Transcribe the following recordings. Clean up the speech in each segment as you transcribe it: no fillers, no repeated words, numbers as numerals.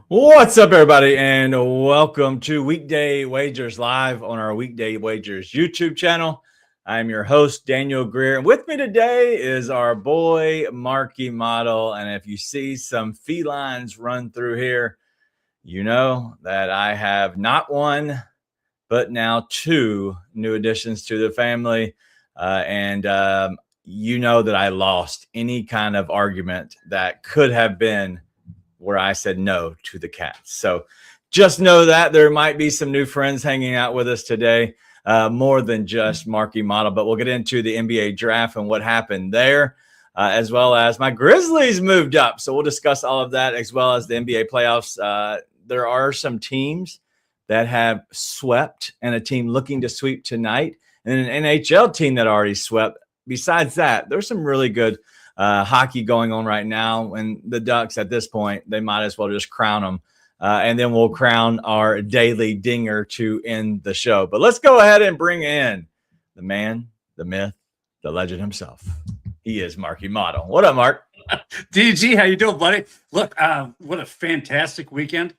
What's up, everybody, and welcome to Weekday Wagers live on our Weekday Wagers YouTube channel. I'm your host, Daniel Greer, and with me today is our boy, Marky Model. And if you see some felines run through here, you know that I have not one, but now two new additions to the family. You know that I lost any kind of argument that could have been where I said no to the Cats. So just know that there might be some new friends hanging out with us today, more than just Marky Model, but we'll get into the NBA draft and what happened there, as well as my Grizzlies moved up. So we'll discuss all of that, as well as the NBA playoffs. There are some teams that have swept and a team looking to sweep tonight, and an NHL team that already swept. Besides that, there's some really good hockey going on right now, and the Ducks at this point, they might as well just crown them, and then we'll crown our daily dinger to end the show. But let's go ahead and bring in the man, the myth, the legend himself. He is Marky Model. What up, Mark? DG, how you doing, buddy? Look, what a fantastic weekend.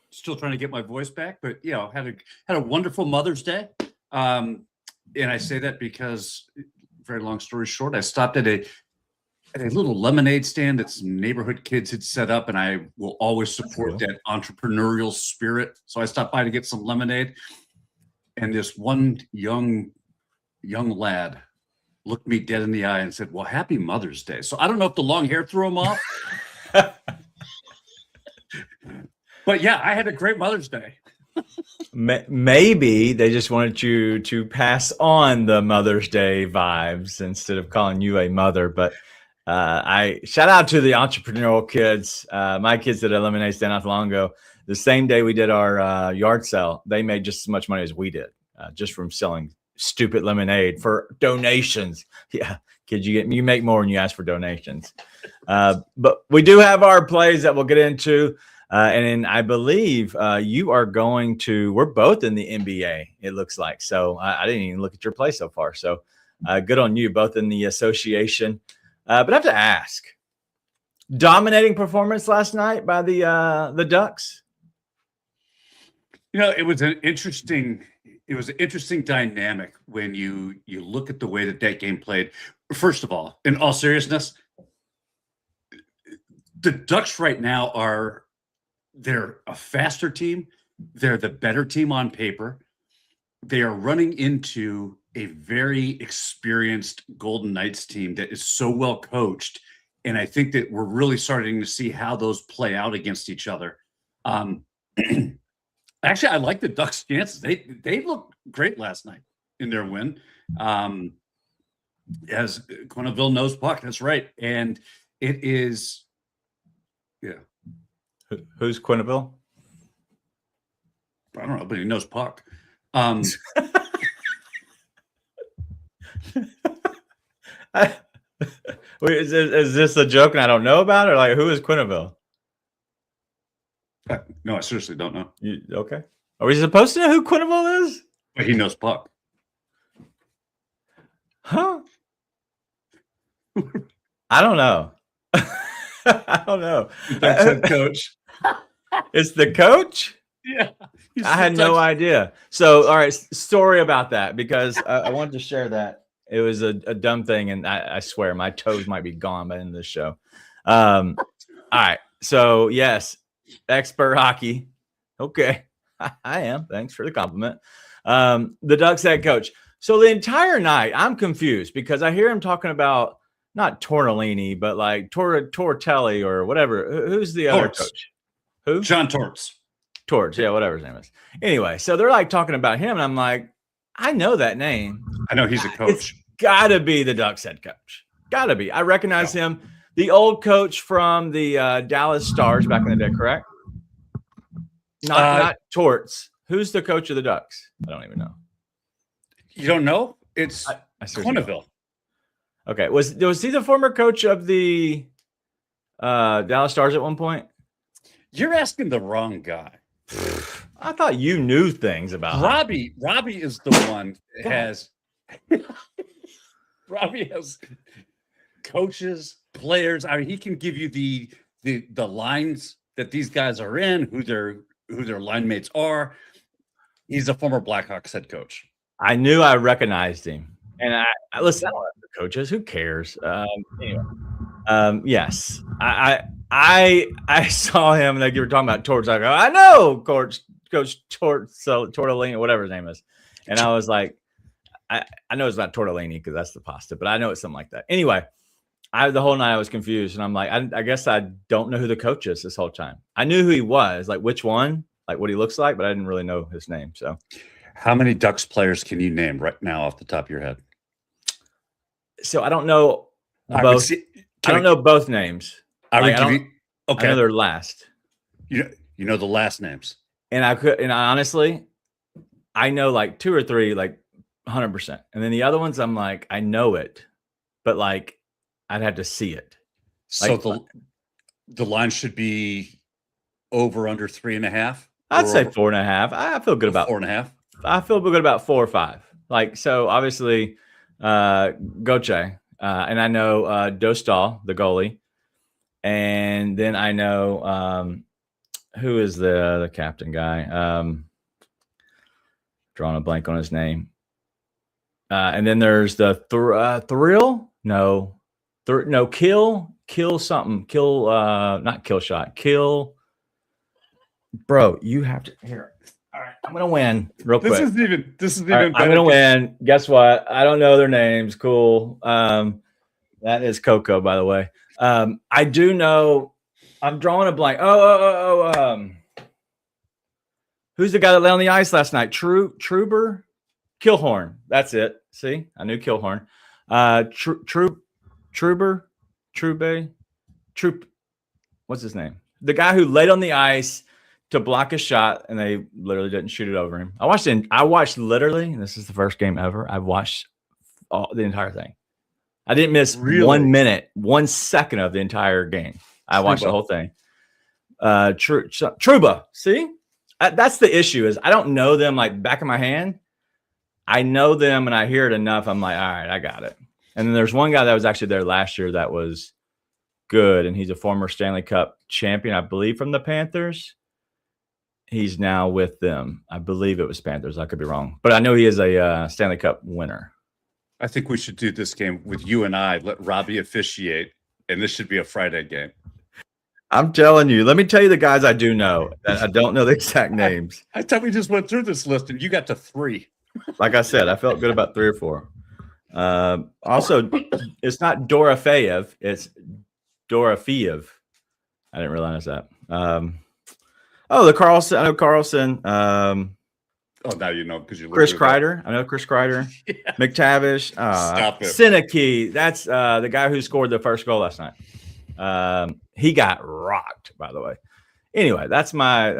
Still trying to get my voice back, but had a wonderful Mother's Day. And I say that because, very long story short, I stopped at a little lemonade stand that some neighborhood kids had set up, and I will always support that entrepreneurial spirit. So I stopped by to get some lemonade, and this one young lad looked me dead in the eye and said, "Well, happy Mother's Day." So I don't know if the long hair threw him off, but yeah, I had a great Mother's Day. Maybe they just wanted you to pass on the Mother's Day vibes instead of calling you a mother. But I shout out to the entrepreneurial kids. My kids did a lemonade stand not long ago. The same day we did our yard sale, they made just as much money as we did, just from selling stupid lemonade for donations. Yeah, kids, you make more when you ask for donations. But we do have our plays that we'll get into. And then I believe you are going to, we're both in the NBA, it looks like. So I didn't even look at your play so far. So good on you, both in the association. But I have to ask, dominating performance last night by the Ducks? It was an interesting dynamic when you look at the way that game played. First of all, in all seriousness, the Ducks right now they're a faster team. They're the better team on paper. They are running into a very experienced Golden Knights team that is so well coached. And I think that we're really starting to see how those play out against each other. Actually, I like the Ducks' chances. They looked great last night in their win. As Quenneville knows puck, that's right. And it is, yeah. Who's Quenneville? I don't know, but he knows puck. Wait, is this a joke and I don't know about it? Or like, who is Quenneville? No, I seriously don't know. Okay. Are we supposed to know who Quenneville is? But he knows puck. Huh? I don't know. I don't know. That's the coach. It's the coach? Yeah. I had no idea. So, all right, story about that, because I wanted to share that. It was a dumb thing, and I swear my toes might be gone by the end of the show. All right. So, yes, expert hockey. Okay. I am. Thanks for the compliment. The Ducks head coach. So the entire night, I'm confused because I hear him talking about not Tortellini, but like Tortelli or whatever. Who's the other coach? Who? John Torts. Torts, yeah, whatever his name is. Anyway, so they're like talking about him, and I'm like, I know that name. I know he's a coach. It's got to be the Ducks head coach. Got to be. I recognize him. The old coach from the Dallas Stars back in the day, correct? Not Torts. Who's the coach of the Ducks? I don't even know. You don't know? It's Quenneville. Okay. Was he the former coach of the Dallas Stars at one point? You're asking the wrong guy. I thought you knew things about Robbie. Robbie is the one that has Robbie has coaches, players. I mean, he can give you the lines that these guys are in, who their line mates are. He's a former Blackhawks head coach. I knew I recognized him, and I listen. I don't know the coaches. Who cares? Anyway, yes, I saw him. Like you were talking about Torts. I go, I know Coach Torts, Tortellini, whatever his name is, and I was like, I know it's not tortellini because that's the pasta, but I know it's something like that. Anyway, the whole night I was confused, and I'm like, I guess I don't know who the coach is this whole time. I knew who he was, like which one, like what he looks like, but I didn't really know his name. So, how many Ducks players can you name right now off the top of your head? So I don't know both. I don't know both names. Okay, I know their last. You know the last names, and honestly, I know like 2 or 3, like 100%, and then the other ones I'm like I know it, but like I'd have to see it. So like, the line should be over under 3.5. I'd say 4.5. I feel good about 4.5. I feel good about 4 or 5. Like so, obviously, Goche, and I know Dostal, the goalie, and then I know who is the captain guy. Drawing a blank on his name. And then there's the Thrill. Kill something. Not kill shot. Kill. Bro, you have to here. All right, I'm gonna win real quick. This is even. I'm gonna win. Guess what? I don't know their names. Cool. That is Coco, by the way. I do know. I'm drawing a blank. Who's the guy that lay on the ice last night? Truber, Killhorn. That's it. See, I knew Killhorn. Trube. What's his name? The guy who laid on the ice to block a shot, and they literally didn't shoot it over him. I watched literally, and this is the first game ever. I've watched the entire thing. I didn't miss 1 minute, 1 second of the entire game. I watched the whole thing. Truba. See, that's the issue. Is I don't know them like back of my hand. I know them, and I hear it enough. I'm like, all right, I got it. And then there's one guy that was actually there last year that was good, and he's a former Stanley Cup champion, I believe, from the Panthers. He's now with them. I believe it was Panthers. I could be wrong, but I know he is a Stanley Cup winner. I think we should do this game with you and I. Let Robbie officiate, and this should be a Friday game. I'm telling you. Let me tell you the guys I do know. That I don't know the exact names. I thought we just went through this list, and you got to 3. Like I said, I felt good about 3 or 4. Also, it's not Dorofeyev. It's Dorofeyev. I didn't realize that. The Carlson. I know Carlson. Now you know because you Chris Kreider. I know Chris Kreider. Yeah. McTavish. Stop it. Sinicki. That's the guy who scored the first goal last night. He got rocked, by the way. Anyway, that's my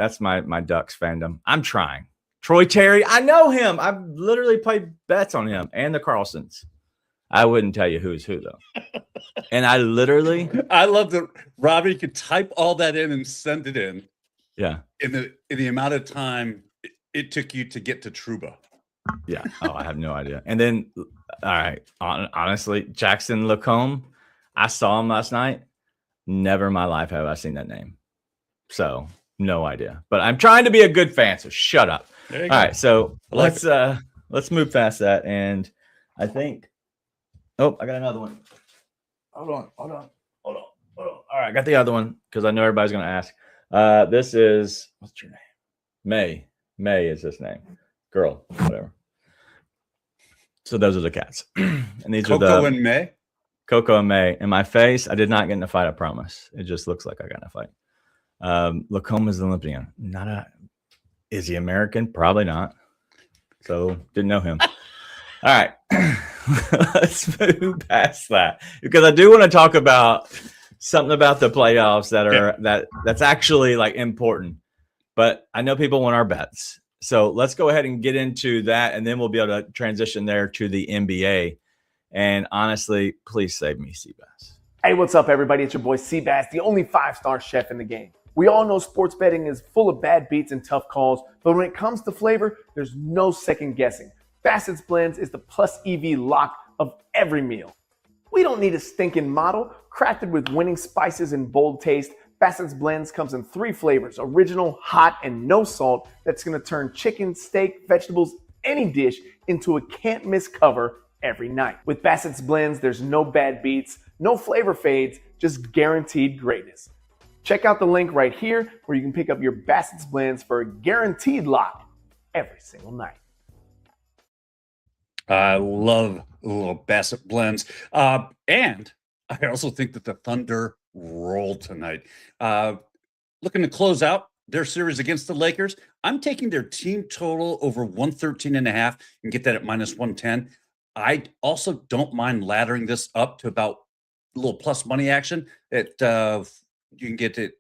Ducks fandom. I'm trying. Troy Terry. I know him. I've literally played bets on him and the Carlsons. I wouldn't tell you who's who though. And I love that Robbie could type all that in and send it in. Yeah. In the amount of time it took you to get to Truba. Yeah. Oh, I have no idea. And then, all right. Honestly, Jackson Lacombe, I saw him last night. Never in my life have I seen that name. So no idea. But I'm trying to be a good fan. So shut up. All right. So let's move past that. And I think. Oh, I got another one. Hold on. All right, I got the other one because I know everybody's going to ask. This is, what's your name? May. May is this name. Girl, whatever. So those are the cats. And these Coco are and May? Coco and May. In my face, I did not get in a fight, I promise. It just looks like I got in a fight. Lacombe is an Olympian. Is he American? Probably not. So didn't know him. All right. Let's move past that because I do want to talk about something about the playoffs that's actually like important. But I know people want our bets. So let's go ahead and get into that, and then we'll be able to transition there to the NBA. And honestly, please save me, Seabass. Hey, what's up, everybody? It's your boy Seabass, the only 5-star chef in the game. We all know sports betting is full of bad beats and tough calls, but when it comes to flavor, there's no second guessing. Bassett's Blends is the plus EV lock of every meal. We don't need a stinking model. Crafted with winning spices and bold taste, Bassett's Blends comes in 3 flavors, original, hot, and no salt, that's going to turn chicken, steak, vegetables, any dish into a can't-miss cover every night. With Bassett's Blends, there's no bad beats, no flavor fades, just guaranteed greatness. Check out the link right here where you can pick up your Bassett's Blends for a guaranteed lock every single night. I love a little Bassett Blends. And I also think that the Thunder rolled tonight. Looking to close out their series against the Lakers. I'm taking their team total over 113.5 and get that at -110. I also don't mind laddering this up to about a little plus money action. You can get it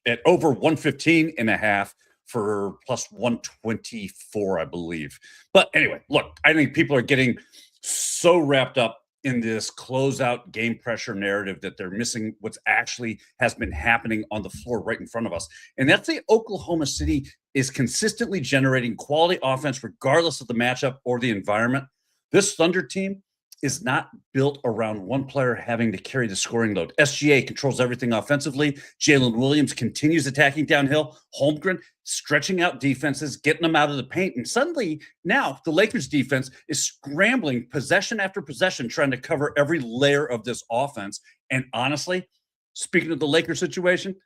at over 115.5 for plus 124, I believe. But anyway, look, I think people are getting so wrapped up in this closeout game pressure narrative that they're missing what's actually has been happening on the floor right in front of us. And that's the Oklahoma City is consistently generating quality offense regardless of the matchup or the environment. This Thunder team is not built around one player having to carry the scoring load. SGA controls everything offensively. Jalen Williams continues attacking downhill. Holmgren stretching out defenses, getting them out of the paint. And suddenly now the Lakers defense is scrambling possession after possession, trying to cover every layer of this offense. And honestly, speaking of the Lakers situation,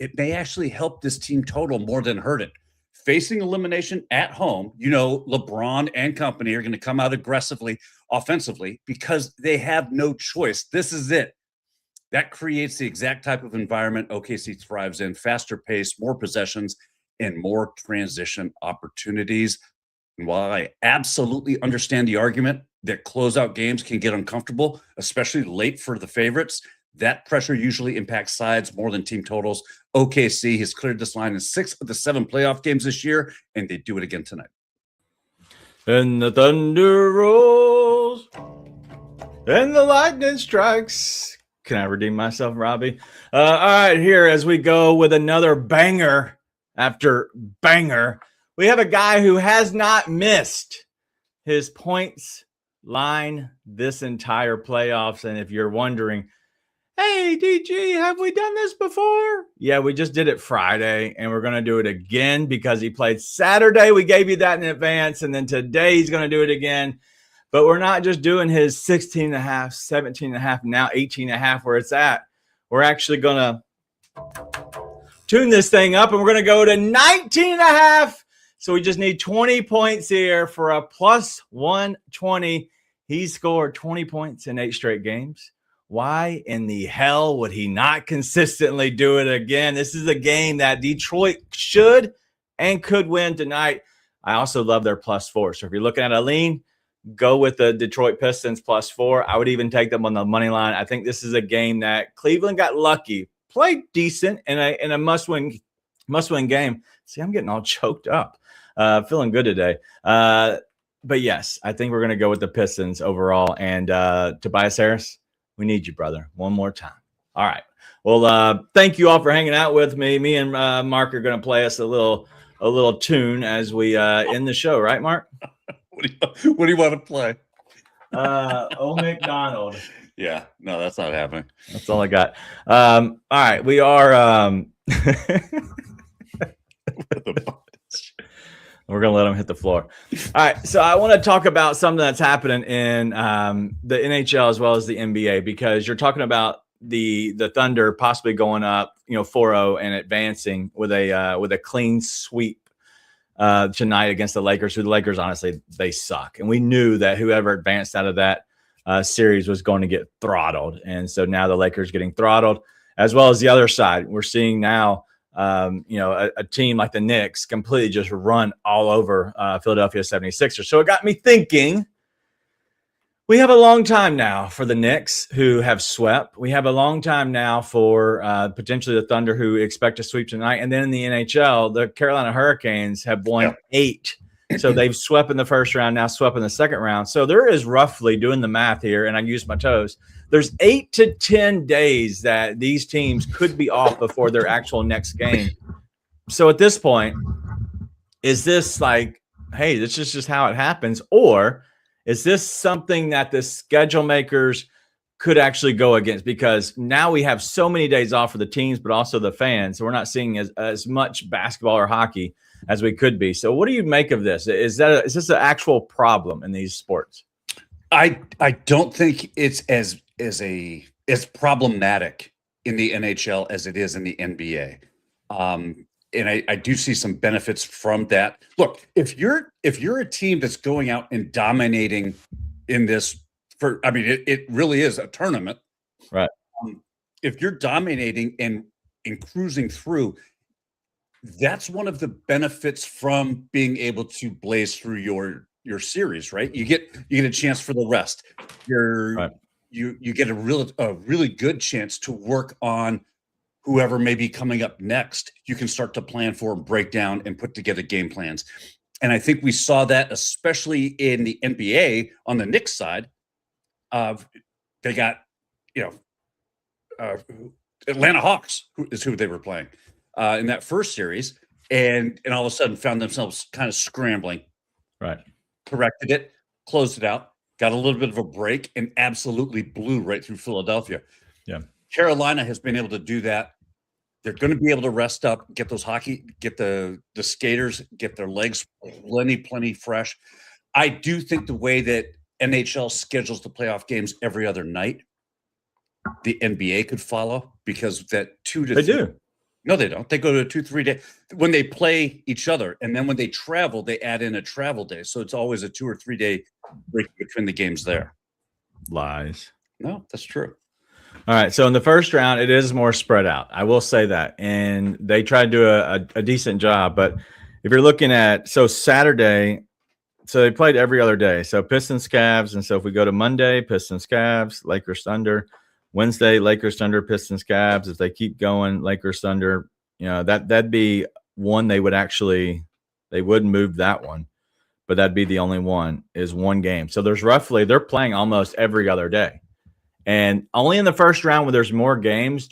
it may actually help this team total more than hurt it. Facing elimination at home, LeBron and company are going to come out aggressively offensively because they have no choice. This is it. That creates the exact type of environment OKC thrives in: faster pace, more possessions, and more transition opportunities. And while I absolutely understand the argument that closeout games can get uncomfortable, especially late for the favorites, that pressure usually impacts sides more than team totals. OKC has cleared this line in 6 of the 7 playoff games this year, and they do it again tonight. And the thunder rolls, and the lightning strikes. Can I redeem myself, Robbie? All right, here as we go with another banger after banger. We have a guy who has not missed his points line this entire playoffs. And if you're wondering, hey, DG, have we done this before? Yeah, we just did it Friday, and we're going to do it again because he played Saturday. We gave you that in advance, and then today he's going to do it again. But we're not just doing his 16.5, 17.5, now 18.5 where it's at. We're actually going to tune this thing up, and we're going to go to 19.5. So we just need 20 points here for a plus 120. He scored 20 points in 8 straight games. Why in the hell would he not consistently do it again? This is a game that Detroit should and could win tonight. I also love their +4. So if you're looking at a lean, go with the Detroit Pistons +4. I would even take them on the money line. I think this is a game that Cleveland got lucky, played decent in a must-win game. See, I'm getting all choked up. Feeling good today. But yes, I think we're going to go with the Pistons overall. And Tobias Harris, we need you, brother. One more time. All right. Well, thank you all for hanging out with me. Me and Mark are going to play us a little tune as we end the show, right, Mark? What do you want to play? Old McDonald. Yeah, no, that's not happening. That's all I got. All right, we are. We're going to let him hit the floor. All right, so I want to talk about something that's happening in the NHL as well as the NBA, because you're talking about the Thunder possibly going up, 4-0 and advancing with a clean sweep tonight against the Lakers, who the Lakers, honestly, they suck. And we knew that whoever advanced out of that series was going to get throttled. And so now the Lakers getting throttled, as well as the other side. We're seeing now a team like the Knicks completely just run all over Philadelphia 76ers. So it got me thinking, we have a long time now for the Knicks who have swept. We have a long time now for potentially the Thunder who expect to sweep tonight. And then in the NHL, the Carolina Hurricanes have won 8. So they've swept in the first round, now swept in the second round. So there is roughly, doing the math here, and I use my toes, there's 8 to 10 days that these teams could be off before their actual next game. So at this point, is this like, hey, this is just how it happens? Or is this something that the schedule makers could actually go against, because now we have so many days off for the teams, but also the fans. So we're not seeing as much basketball or hockey as we could be. So what do you make of this? Is this an actual problem in these sports? I don't think it's as problematic in the NHL as it is in the NBA. And I do see some benefits from that. Look, if you're a team that's going out and dominating in this, it really is a tournament, right? If you're dominating and cruising through, that's one of the benefits from being able to blaze through your series, right? You get a chance for the rest. You get a really good chance to work on whoever may be coming up next. You can start to plan for and break down and put together game plans. And I think we saw that especially in the NBA on the Knicks side. They got, Atlanta Hawks is who they were playing in that first series, and all of a sudden found themselves kind of scrambling. Right. Corrected it, closed it out, got a little bit of a break, and absolutely blew right through Philadelphia. Yeah. Carolina has been able to do that. They're going to be able to rest up, get the skaters, get their legs plenty fresh. I do think the way that NHL schedules the playoff games every other night, the NBA could follow, because that 2 to 3. They do. No, they don't. They go to a 2-3 day when they play each other, and then when they travel, they add in a travel day. So it's always a 2 or 3 day break between the games there. Lies. No, that's true. All right. So in the first round, it is more spread out. I will say that. And they try to do a decent job. But if you're looking at, Saturday, so they played every other day. So Pistons, Cavs. And so if we go to Monday, Pistons, Cavs, Lakers, Thunder. Wednesday, Lakers, Thunder, Pistons, Cavs. If they keep going, Lakers, Thunder, that'd be one they would move that one. But that'd be the only one, is one game. So they're playing almost every other day. And only in the first round, where there's more games,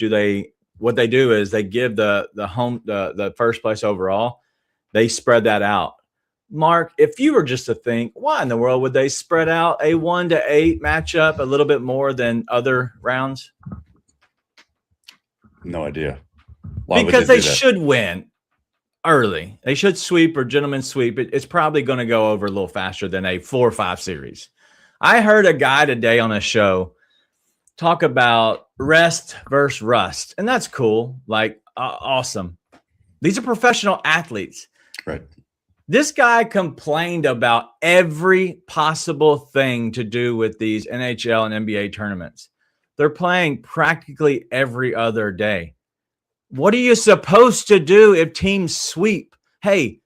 what they do is they give the first place overall, they spread that out. Mark, if you were just to think, why in the world would they spread out a 1-8 matchup a little bit more than other rounds? No idea. Because they should win early. They should sweep or gentlemen sweep. It's probably going to go over a little faster than a 4 or 5 series. I heard a guy today on a show talk about rest versus rust, and that's cool. Awesome. These are professional athletes. Right. This guy complained about every possible thing to do with these NHL and NBA tournaments. They're playing practically every other day. What are you supposed to do if teams sweep? Hey,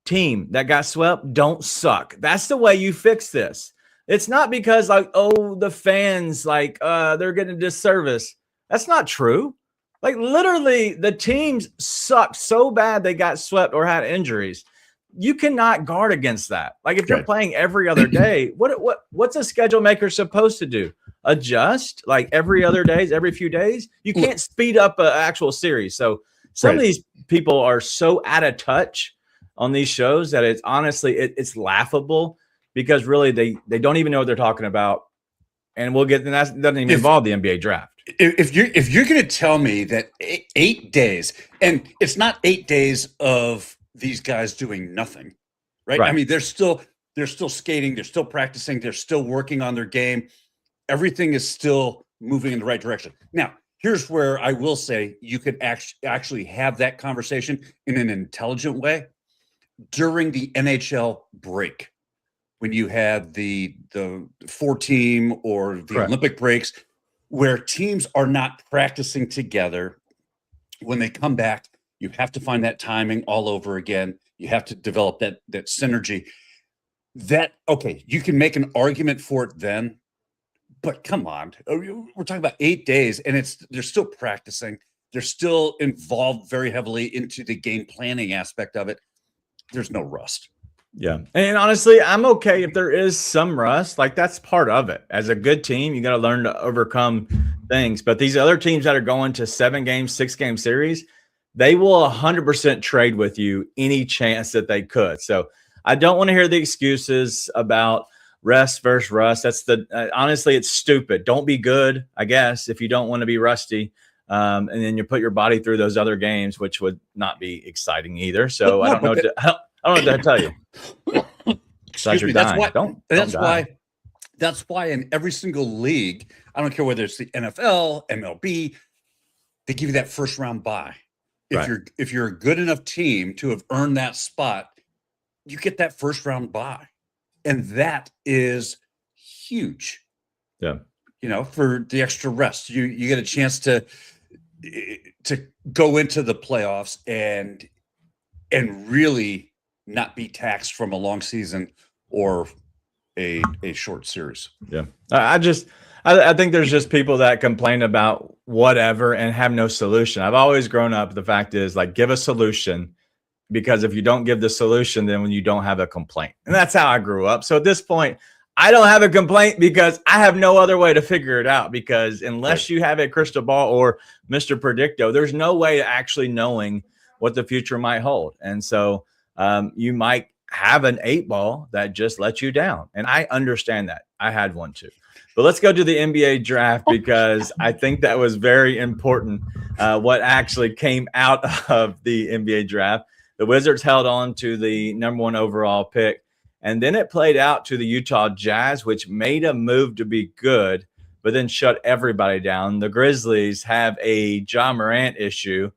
team that got swept, don't suck. That's the way you fix this. It's not because the fans, they're getting a disservice. That's not true. Literally, the teams sucked so bad they got swept or had injuries. You cannot guard against that. If you're playing every other day, what's a schedule maker supposed to do? Adjust every other days, every few days? You can't speed up an actual series. So some of these people are so out of touch on these shows that it's honestly it's laughable, because really they don't even know what they're talking about. And we'll get, and that doesn't even involve the NBA draft. If you're going to tell me that 8 days, and it's not 8 days of these guys doing nothing, right? I mean, they're still skating, they're still practicing, they're still working on their game. Everything is still moving in the right direction. Now, here's where I will say you could actually have that conversation in an intelligent way during the NHL break, when you have the 4-team or the Olympic breaks, where teams are not practicing together. When they come back, you have to find that timing all over again. You have to develop that synergy. You can make an argument for it then, but come on, we're talking about 8 days, and they're still practicing. They're still involved very heavily into the game planning aspect of it. There's no rust. Yeah. And honestly, I'm okay if there is some rust. That's part of it. As a good team, you got to learn to overcome things. But these other teams that are going to 7-game, 6-game series, they will 100% trade with you any chance that they could. So I don't want to hear the excuses about, rest versus rust. That's honestly, it's stupid. Don't be good, I guess, if you don't want to be rusty. And then you put your body through those other games, which would not be exciting either. So I don't know. I don't know what to tell you. Excuse me. That's why in every single league, I don't care whether it's the NFL, MLB, they give you that first round bye. If you're a good enough team to have earned that spot, you get that first round bye. And that is huge. Yeah. For the extra rest, you get a chance to go into the playoffs and really not be taxed from a long season or a short series. Yeah. I think there's just people that complain about whatever and have no solution. I've always grown up, the fact is, like, give a solution, because if you don't give the solution, then when you don't have a complaint. And that's how I grew up. So at this point, I don't have a complaint because I have no other way to figure it out, because unless you have a crystal ball or Mr. Predicto, there's no way to actually knowing what the future might hold. And so you might have an 8-ball that just lets you down. And I understand that. I had one too. But let's go to the NBA draft, because I think that was very important, what actually came out of the NBA draft. The Wizards held on to the number 1 overall pick, and then it played out to the Utah Jazz, which made a move to be good, but then shut everybody down. The Grizzlies have a Ja Morant issue,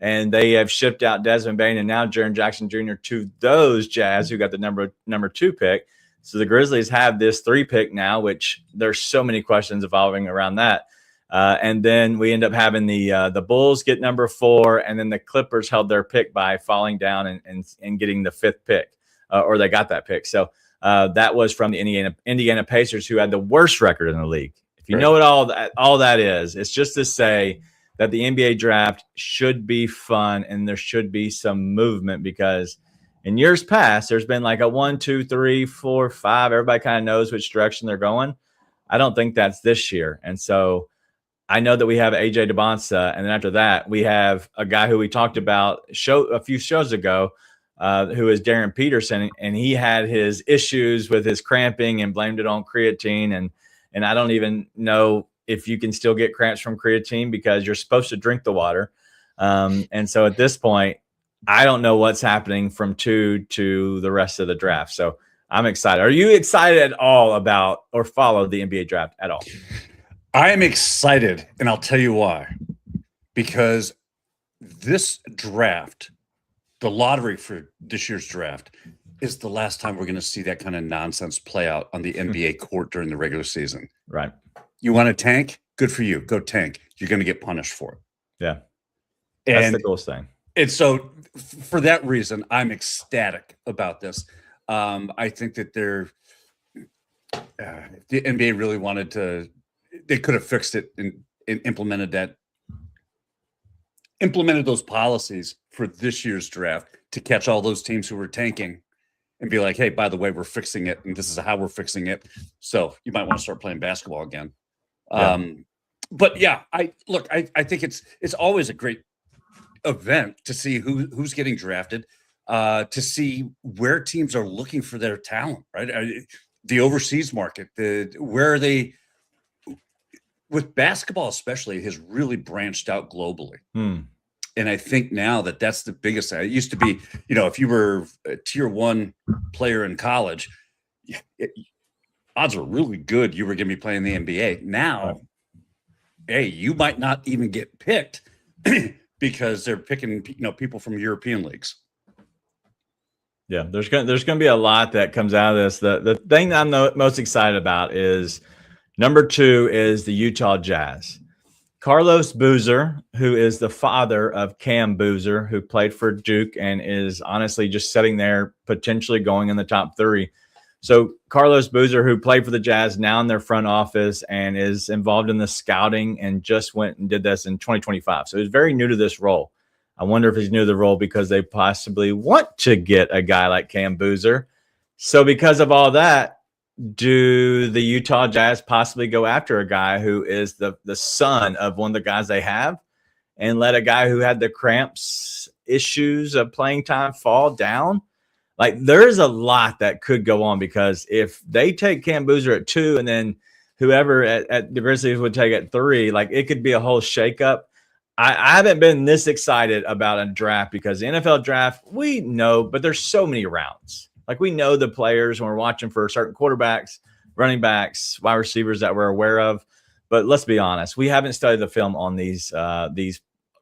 and they have shipped out Desmond Bane and now Jaren Jackson Jr. to those Jazz, who got the number 2 pick. So the Grizzlies have this 3 pick now, which there's so many questions evolving around that. And then we end up having the Bulls get number 4, and then the Clippers held their pick by falling down and getting the 5th pick, or they got that pick. So that was from the Indiana Pacers, who had the worst record in the league. If you know what all that is, it's just to say that the NBA draft should be fun and there should be some movement, because in years past, there's been like a 1, 2, 3, 4, 5. Everybody kind of knows which direction they're going. I don't think that's this year. And so I know that we have AJ DeBonsa, and then after that, we have a guy who we talked about a few shows ago, who is Darren Peterson, and he had his issues with his cramping and blamed it on creatine, and I don't even know if you can still get cramps from creatine, because you're supposed to drink the water, and so at this point, I don't know what's happening from 2 to the rest of the draft. So I'm excited. Are you excited at all about or follow the NBA draft at all? I am excited, and I'll tell you why. Because this draft, the lottery for this year's draft, is the last time we're going to see that kind of nonsense play out on the NBA court during the regular season. Right. You want to tank? Good for you. Go tank. You're going to get punished for it. Yeah. That's the coolest thing. And so for that reason, I'm ecstatic about this. I think that if the NBA really wanted to, they could have fixed it and implemented those policies for this year's draft to catch all those teams who were tanking and be like, hey, by the way, we're fixing it, and this is how we're fixing it. So you might want to start playing basketball again. Yeah. But yeah, I think it's always a great event to see who's getting drafted, to see where teams are looking for their talent, right? The overseas market, where are they? With basketball especially, has really branched out globally. And I think now that's the biggest thing. It used to be, if you were a tier 1 player in college, odds are really good you were going to be playing the NBA. Now, hey, you might not even get picked because they're picking, people from European leagues. Yeah, there's going to be a lot that comes out of this. The thing that I'm most excited about is number 2 is the Utah Jazz. Carlos Boozer, who is the father of Cam Boozer, who played for Duke and is honestly just sitting there potentially going in the top 3. So Carlos Boozer, who played for the Jazz, now in their front office and is involved in the scouting, and just went and did this in 2025. So he's very new to this role. I wonder if he's new to the role because they possibly want to get a guy like Cam Boozer. So because of all that, do the Utah Jazz possibly go after a guy who is the son of one of the guys they have, and let a guy who had the cramps issues of playing time fall down? Like there's a lot that could go on because if they take Cam Boozer at 2 and then whoever at the Grizzlies would take at 3, like it could be a whole shakeup. I haven't been this excited about a draft because the NFL draft, we know, but there's so many rounds. Like we know the players when we're watching for certain quarterbacks, running backs, wide receivers that we're aware of. But let's be honest, we haven't studied the film on these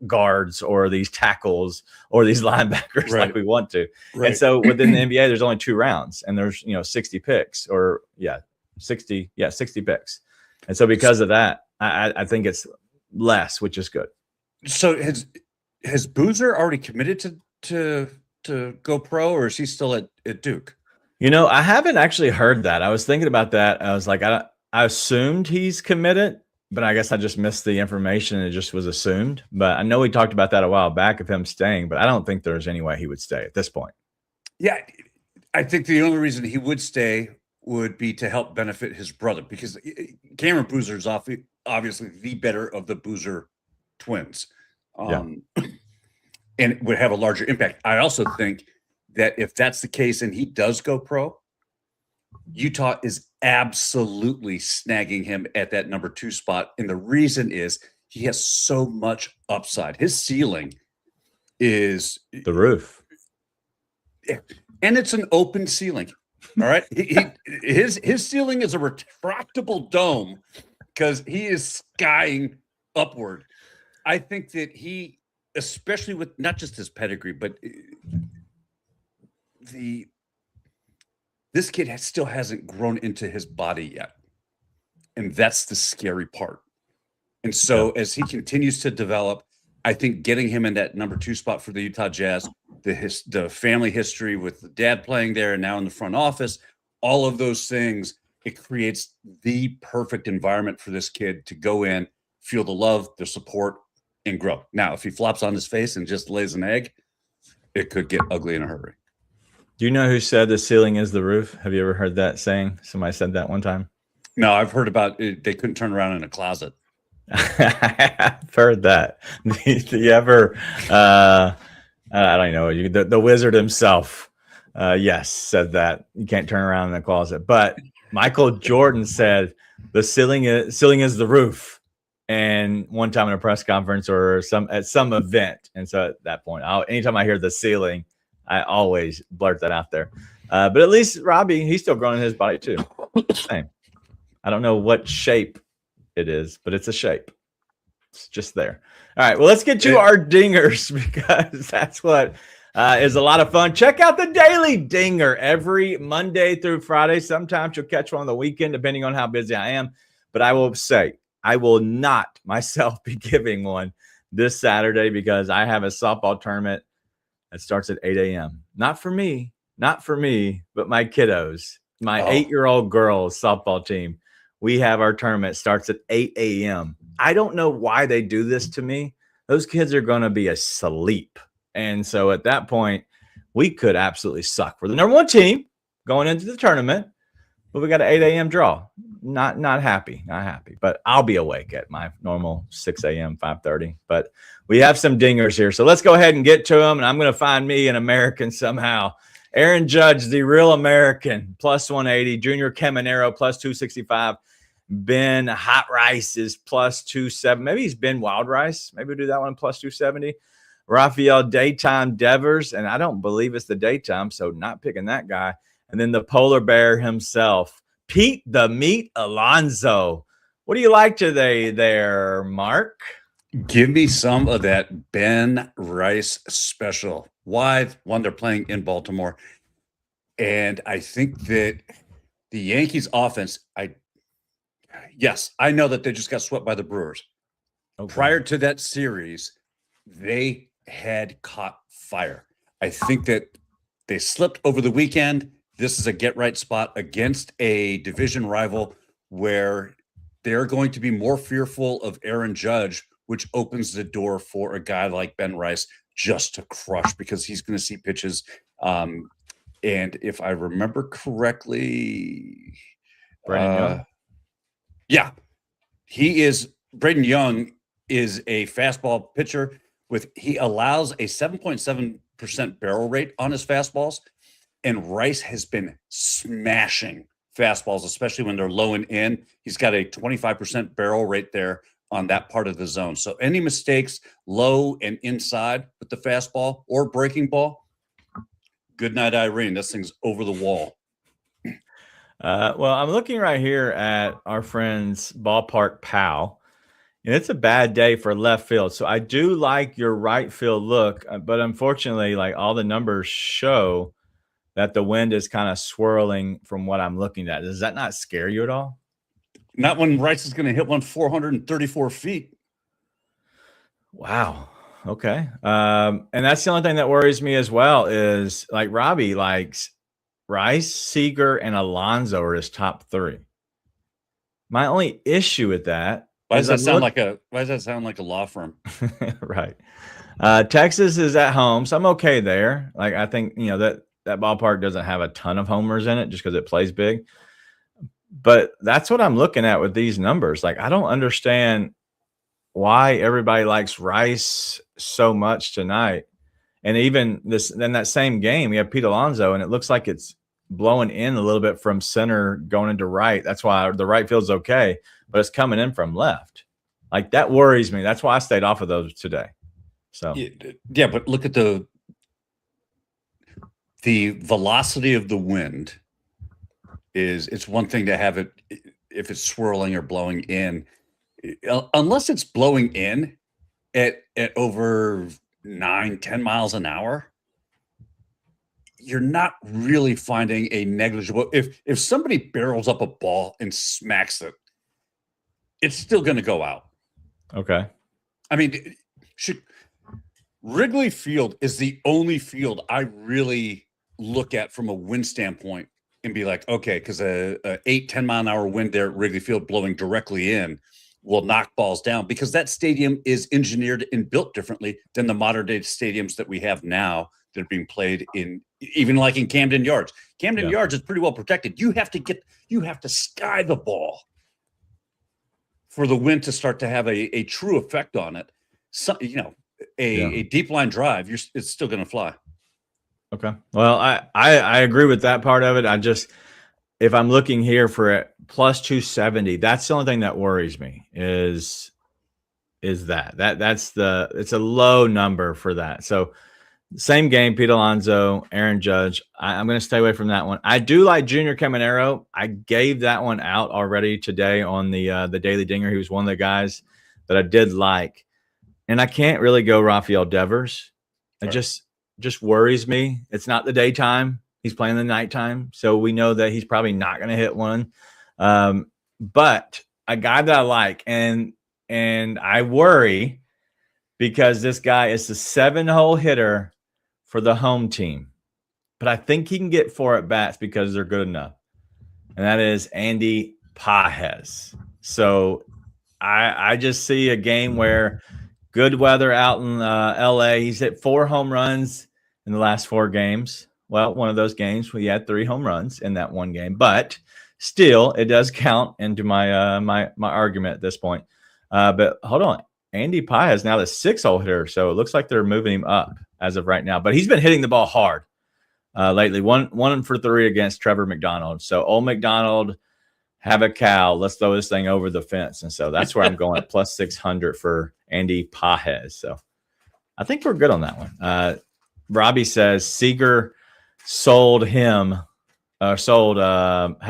guards or these tackles or these linebackers like we want to. Right. And so within the NBA, there's only 2 rounds and there's 60 picks or 60 picks. And so because of that, I think it's less, which is good. So has Boozer already committed to go pro, or is he still at Duke? I haven't actually heard that. I was thinking about that. I was like, I assumed he's committed, but I guess I just missed the information. It just was assumed. But I know we talked about that a while back of him staying, but I don't think there's any way he would stay at this point. Yeah, I think the only reason he would stay would be to help benefit his brother, because Cameron Boozer is obviously the better of the Boozer twins, and would have a larger impact. I also think that if that's the case and he does go pro, Utah is absolutely snagging him at that number 2 spot. And the reason is he has so much upside. His ceiling is the roof. And it's an open ceiling. All right. His ceiling is a retractable dome because he is skying upward. I think that he, especially with not just his pedigree, but this kid still hasn't grown into his body yet. And that's the scary part. And so as he continues to develop, I think getting him in that number 2 spot for the Utah Jazz, the family history with the dad playing there and now in the front office, all of those things, it creates the perfect environment for this kid to go in, feel the love, the support, and grow. Now, if he flops on his face and just lays an egg, it could get ugly in a hurry. Do you know who said the ceiling is the roof? Have you ever heard that saying? Somebody said that one time. No, I've heard about it. They couldn't turn around in a closet. I've heard that. Do you ever? I don't know. The wizard himself, yes, said that you can't turn around in the closet. But Michael Jordan said the ceiling is the roof. And one time in a press conference or at some event, and so at that point, anytime I hear the ceiling, I always blurt that out there. But at least Robbie, he's still growing his body too. Same. I don't know what shape it is, but it's a shape. It's just there. All right. Well, let's get to our dingers because that's what is a lot of fun. Check out the Daily Dinger every Monday through Friday. Sometimes you'll catch one on the weekend, depending on how busy I am. But I will say, I will not myself be giving one this Saturday because I have a softball tournament that starts at 8 a.m. Not for me, but my kiddos, my 8-year-old girls softball team. We have our tournament starts at 8 a.m. I don't know why they do this to me. Those kids are going to be asleep. And so at that point, we could absolutely suck. We're the number 1 team going into the tournament, but we got an 8 a.m. draw. Not happy, but I'll be awake at my normal 6 a.m., 5:30. But we have some dingers here. So let's go ahead and get to them. And I'm going to find me an American somehow. Aaron Judge, the real American, plus 180. Junior Caminero, plus 265. Ben Hot Rice is plus 270. Maybe he's Ben Wild Rice. Maybe we'll do that one plus 270. Raphael Daytime Devers, and I don't believe it's the daytime, so not picking that guy. And then the polar bear himself, Pete the Meat Alonso. What do you like today there, Mark? Give me some of that Ben Rice special. Why? One, they're playing in Baltimore. And I think that the Yankees offense, I know that they just got swept by the Brewers. Okay. Prior to that series, they had caught fire. I think that they slipped over the weekend. This is a get-right spot against a division rival where they're going to be more fearful of Aaron Judge, which opens the door for a guy like Ben Rice just to crush because he's going to see pitches. And if I remember correctly, Braden Young. Braden Young is a fastball pitcher he allows a 7.7% barrel rate on his fastballs. and Rice has been smashing fastballs, especially when they're low and in. He's got a 25% barrel rate there on that part of the zone. So any mistakes low and inside with the fastball or breaking ball, good night, Irene. This thing's over the wall. Well, I'm looking right here at our friend's ballpark pal, and it's a bad day for left field. So I do like your right field look, but unfortunately, like all the numbers show that the wind is kind of swirling from what I'm looking at. Does that not scare you at all? Not when Rice is going to hit one 434 feet. Wow. Okay. And that's the only thing that worries me as well is like Robbie likes Rice, Seager, and Alonso are his top three. My only issue with that. Why does that sound like a law firm? Right. Texas is at home, so I'm okay there. Like I think, that ballpark doesn't have a ton of homers in it just because it plays big. But that's what I'm looking at with these numbers. Like I don't understand why everybody likes Rice so much tonight. And even in that same game, we have Pete Alonso, and it looks like it's blowing in a little bit from center going into right. That's why the right field's okay, but it's coming in from left. Like that worries me. That's why I stayed off of those today. So yeah, but look at the velocity of the wind. It's one thing to have it if it's swirling or blowing in, unless it's blowing in at over 9-10 miles an hour. You're not really finding a negligible. If somebody barrels up a ball and smacks it, it's still going to go out. Okay. I mean, Wrigley Field is the only field I really look at from a wind standpoint and be like, okay, because a 8-10 mile an hour wind there at Wrigley Field blowing directly in will knock balls down, because that stadium is engineered and built differently than the modern day stadiums that we have now that are being played in, even like in Camden Yards. Camden Yards is pretty well protected. You have to sky the ball for the wind to start to have a true effect on it. So, a deep line drive, it's still going to fly. Okay. Well, I agree with that part of it. If I'm looking here for a plus 270, that's the only thing that worries me is it's a low number for that. So same game, Pete Alonso, Aaron Judge. I'm going to stay away from that one. I do like Junior Caminero. I gave that one out already today on the Daily Dinger. He was one of the guys that I did like. And I can't really go Rafael Devers. It just worries me. It's not the daytime. He's playing the nighttime. So we know that he's probably not going to hit one. But a guy that I like, and I worry because this guy is the 7-hole hitter for the home team. But I think he can get 4 at-bats because they're good enough. And that is Andy Pages. So I just see a game where good weather out in LA. He's hit 4 home runs in the last 4 games. Well, one of those games we had 3 home runs in that one game, but still, it does count into my my argument at this point. But hold on, Andy Pages is now the 6-hole hitter, so it looks like they're moving him up as of right now. But he's been hitting the ball hard lately. One for 3 against Trevor McDonald. So old McDonald, have a cow. Let's throw this thing over the fence, and so that's where I'm going at plus 600 for Andy Pages. So I think we're good on that one. Robbie says Seager had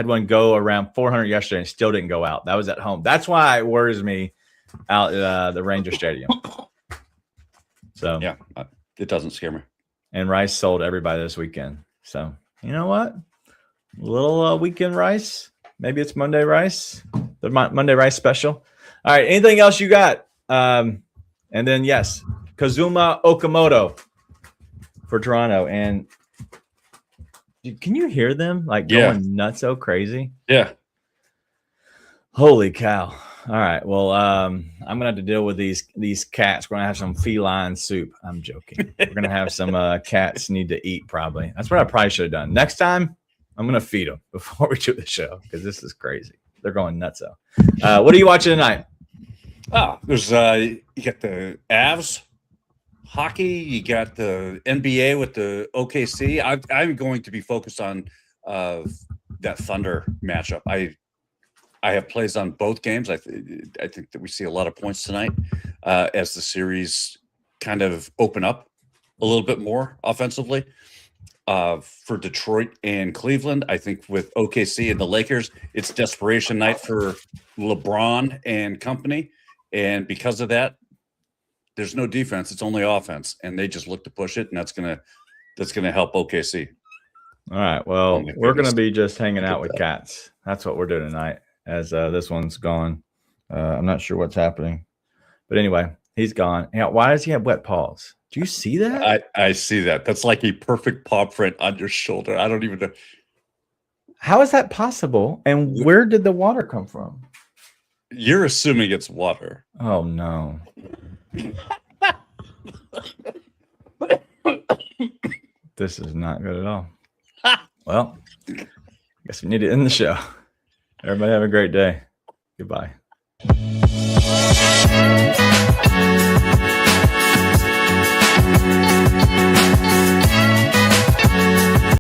one go around 400 yesterday and still didn't go out. That was at home. That's why it worries me out at the Ranger Stadium. So yeah, it doesn't scare me. And Rice sold everybody this weekend. So you know what? A little weekend Rice. Maybe it's Monday Rice. The Monday Rice special. All right. Anything else you got? And then yes, Kazuma Okamoto for Toronto. And can you hear them going nuts so crazy? Yeah. Holy cow. All right. Well, I'm gonna have to deal with these cats. We're gonna have some feline soup. I'm joking. We're gonna have some cats need to eat probably. That's what I probably should have done. Next time, I'm gonna feed them before we do the show because this is crazy. They're going nuts though. What are you watching tonight? Oh, there's you got the Avs hockey. You got the NBA with the OKC. I'm going to be focused on that Thunder matchup. I have plays on both games. I think that we see a lot of points tonight as the series kind of open up a little bit more offensively. For Detroit and Cleveland, I think with OKC and the Lakers, it's desperation night for LeBron and company. And because of that, there's no defense. It's only offense. And they just look to push it. And that's gonna help OKC. All right. Well, my we're going to goodness. be just hanging out with cats. That's what we're doing tonight as this one's gone. I'm not sure what's happening. But anyway, he's gone. Yeah, why does he have wet paws? Do you see that? I see that. That's like a perfect paw print on your shoulder. I don't even know. How is that possible? And where did the water come from? You're assuming it's water. Oh, no. This is not good at all. Well, I guess we need to end the show. Everybody have a great day. Goodbye.